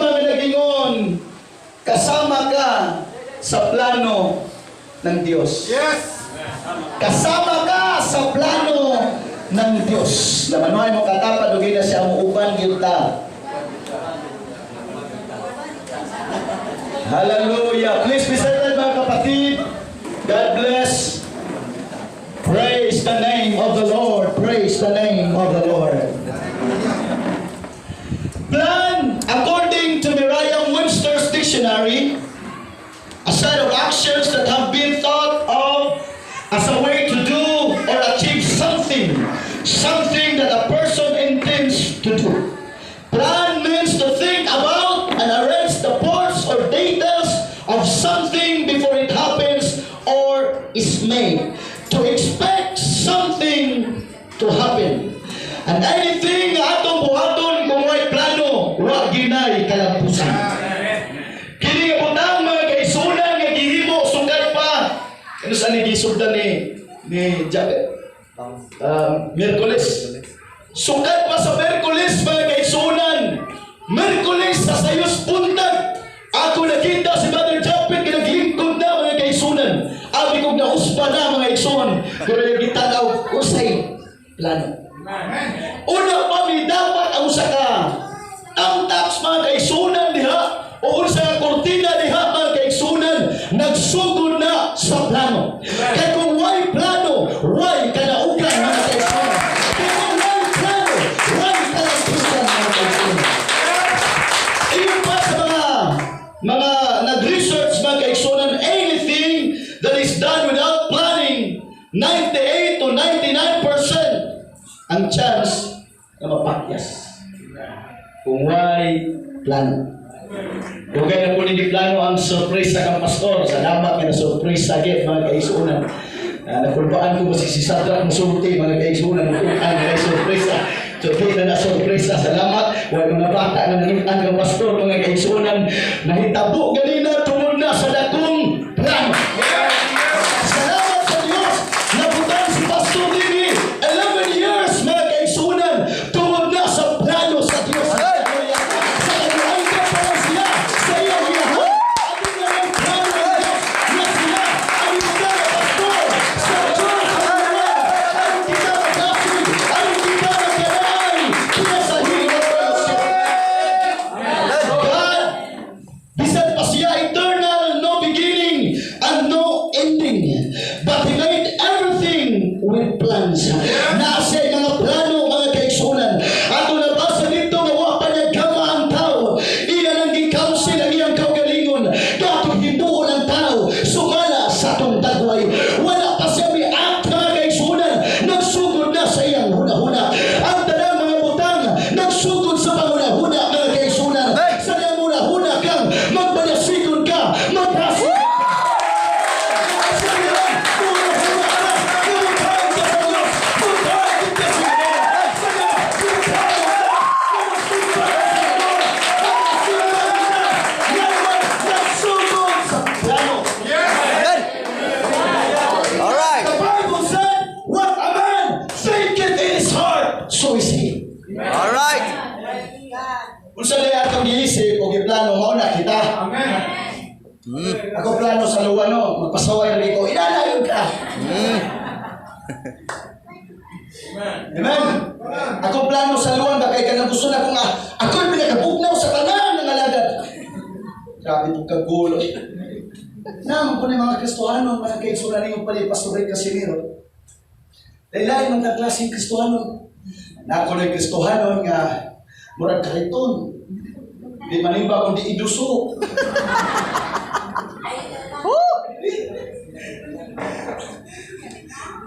mga nagingon, kasama ka sa plano ng Diyos. Yes! Kasama ka sa plano ng Diyos. Lamanuhay mo katapad, ugin na siya ang uban kita. Hallelujah. Please be seated mga kapatid. God bless. Praise the name of the Lord. Praise the name of the Lord. Plan, according to Merriam-Webster's dictionary, a set of actions that have been thought of as a way to do or achieve something that a person intends to do. Plan means to think about and arrange the parts or details of something before it happens or is made. To expect something to happen. And anything atong buhaton kung may plano, wa ginay kalampusan. Kini nga butang mga kaisunan nga gihimo sugad pa. Ano sa gisugdan ni Miyerkules. Sugad pa sa Miyerkules mga kaisunan. Miyerkules sa sayos puntag. Ako nakita si Brother Japet kinaglingkod na mga kaisunan. Abi kong nauspa na mga kaisunan. Pero yung gitanaw, usay plano. Una pa mi dapat ang usa ka ang tax mga kaisunan diha o usa ka kortina diha mga kaisunan nagsugod na sa plano. Kaya kung why plano, why kanaugan mga kaisunan. Kaya kung why plano, why kalampusan mga kaisunan. Iyon pa sa mga nag-research mga kaisunan, anything that is done without planning, 98 to 99% ang chance na mapakyas. Kung may plano. Kung kaya na po hindi plano ang surpresa kang pastor, salamat ka na surpresa agad mga kaisunan. Nakulpaan ko mo si Sadrak Musulti, mga kaisunan, nakulpaan ka surpresa. So, kita na surpresa, salamat. Huwag mga bata na nangitan kang pastor, mga kaisunan, nahitabo ganina, tungod na sa dakong plano. Salamat sa Diyos, nabutan si Pastor Dini, 11 years, mga kaisunan, tungod na sa plano sa Diyos. Sa kanyang kapalan siya, sa iyong ilahan, at yung mga plano ng Diyos, na sila ay mga pastor, sa Diyos, ay kita magkasig, ay kita magkanay, kinasahing ng Diyos. God, bisan pa siya eternal, no beginning, and no ending. But He made everything with plans. Nasa mga plano, mga kaisunan. Ato nabasa dito nga wa pa niya gama ang tao. Iyan ang gikausin ang iyang kaugalingon. Dato hinuon ang tao. Sumala sa atong dagway. Wala pa siya may act, mga kaisunan. Nagsugod na sa iyang huna-huna. Ang tanang mga butang nagsugod sa panguna-huna, mga kaisunan. Sa iyang huna-huna kang magbayasikon ka, maghasik. Alright. The Bible said, what a man thinketh in his heart, so is he. Alright. Kung sa lahat ang giisip o giplano mo na kita. Ako plano sa luwa no, magpasaway na ko, inalayon ka. Amen. Ako plano sa luwan, bakay ka na gusto na kung ako'y pinagabugnaw sa tanan ng alagad. Grabe po kagulo. Naman po ni mga Kristohano, mga kaigsunan ninyo pala yung Pastor Ray Casimiro. Dahil mga klaseng Kristohano. Na ako na yung Kristohano nga murag kariton. Di manimba kung di iduso.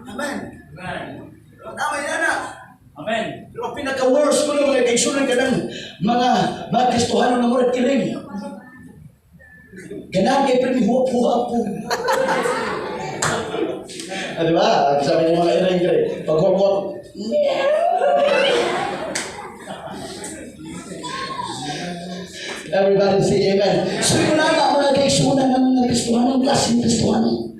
Amen. Tama yan na. Amen. Pero pinaka-worst ko na mga kaigsunan ka ng mga Kristohano na murag kiring. Ganaan kayo primihuap-huap po. Diba? Sabi ng mga iring kayo, pag-huap-huap, everybody say amen. So yun na mga kaigsunan ng mga Kristohano, klaseng Kristohano.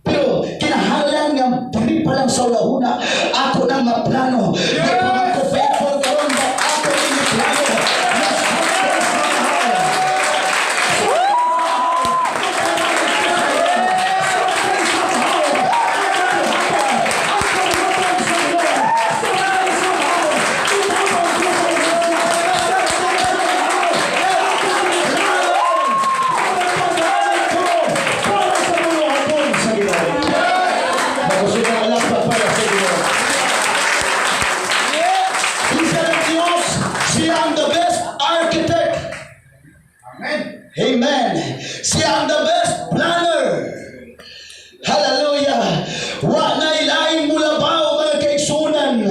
Pero kinahalan nga, dali pa lang sa ulahuna, ako nang maplano. May mga faithful karon ba ako yung plano. Amen. Siya ang the best planner. Hallelujah. Wa na ilaing mula ba mga kaigsunan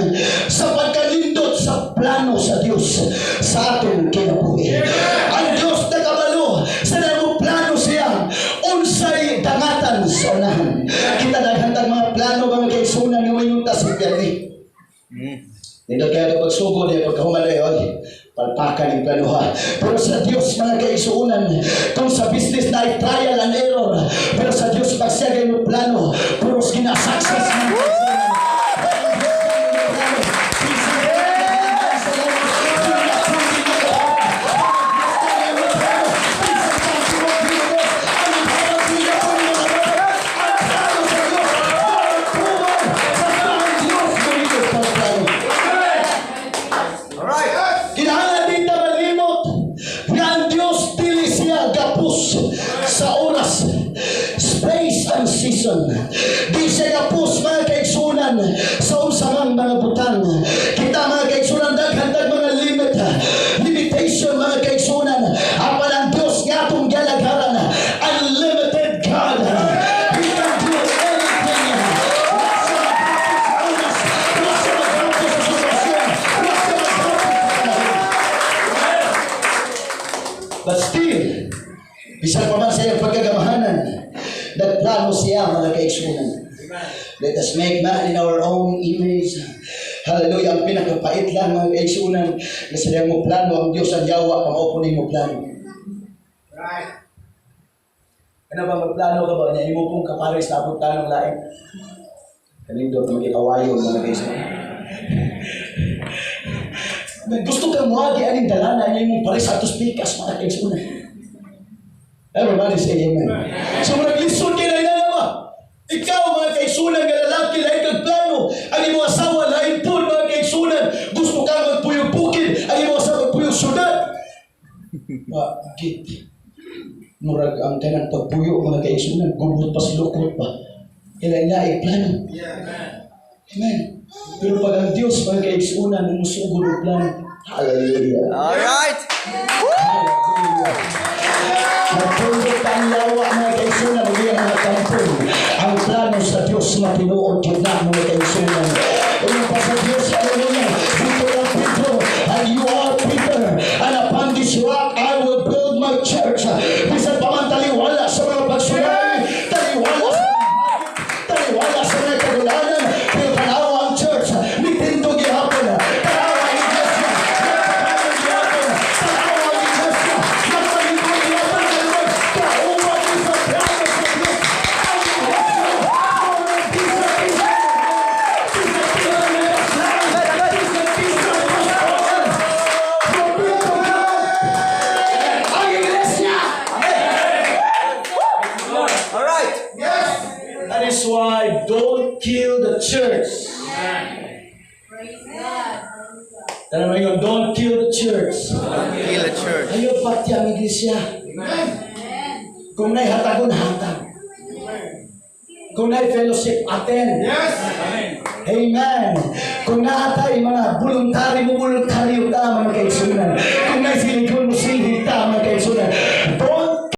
sa pagkalindot sa plano sa Dios sa atong kinabuhi. Ang Dios na kabalo sa nang plano siya unsay dangatan sa unahan. Kita daghantang mga plano mga kaigsunan nga mayong tasibyan. Nindot kaya ito pagsugod niya pagkahumalay palpakan yung plano ha. Pero sa Diyos mga kaisuunan, kung sa business na ay trial and error, pero sa Diyos pag siya kayo plano, puros ginasuccess ng kaisuunan. Sa oras, space and season. Di siya kapos mga kaigsunan sa unsamang mga butang. Kita mga kaigsunan daghantag mga limitation mga kaigsunan. Apan ang Diyos nga itong galagaran, unlimited God. He can do anything. Wala siya magkapos sa sitwasyon. Wala siya magkapos sa but still, bisan pa man sa iyang pagkagamahanan, nagplano siya mga kaigsunan. Let us make man in our own image. Hallelujah. Ang pinakapait lang mga kaigsunan na sila mo plano ang Diyos ang yawa kung maupunin mo plano. Right. Ano ba magplano ka ba? Niya mo pong kapares na punta ng lain. Kanindot na magkikawayo mga kaigsunan. Gusto kang muhagi aning dalana niya yung pares atos pikas mga kaigsunan. Everybody say amen. So nag-listen kayo na ba? Ikaw mga kaigsunan nga lalaki lain kang plano. Ang iyong asawa lain po mga kaigsunan. Gusto ka magpuyong bukid. Ang iyong asawa magpuyong syudad. Bakit? Murag ang kanang pagpuyo mga kaigsunan. Gulot pa silukot pa. Kailan niya ay plano. Amen. Pero pag ang Diyos mga kaigsunan umusugod ang plano. Hallelujah. Alright. Hallelujah. Nagpundot ang yawa mga kaigsunan ng iyang mga kampon. Ang plano sa Diyos na tinuod yun na mga kaigsunan. Kung pa sa Diyos, hallelujah, dito ang Pedro, and you are Peter, and upon this rock I will build my church. Bisan pa man taliwala sa mga pagsulay, taliwala sa mga hagit, taliwala sa mga kagulanan, pero tanawa ang church, nitindog ihapon, tanawa ang iglesia, nagpapalong ihapon, tanawa ang iglesia, nagpalingkod ihapon, kauwan sa plano sa Diyos. Alright. That is why don't kill the church. Tara mo yun, don't kill the church. Kill the church. Ayaw pati ang iglesia. Kung na'y hatagon, hatag. Kung na'y fellowship, attend. Amen. Kung naatay mga voluntary mo, voluntaryo ka mga kaigsunan. Kung na'y silikon mo, sige.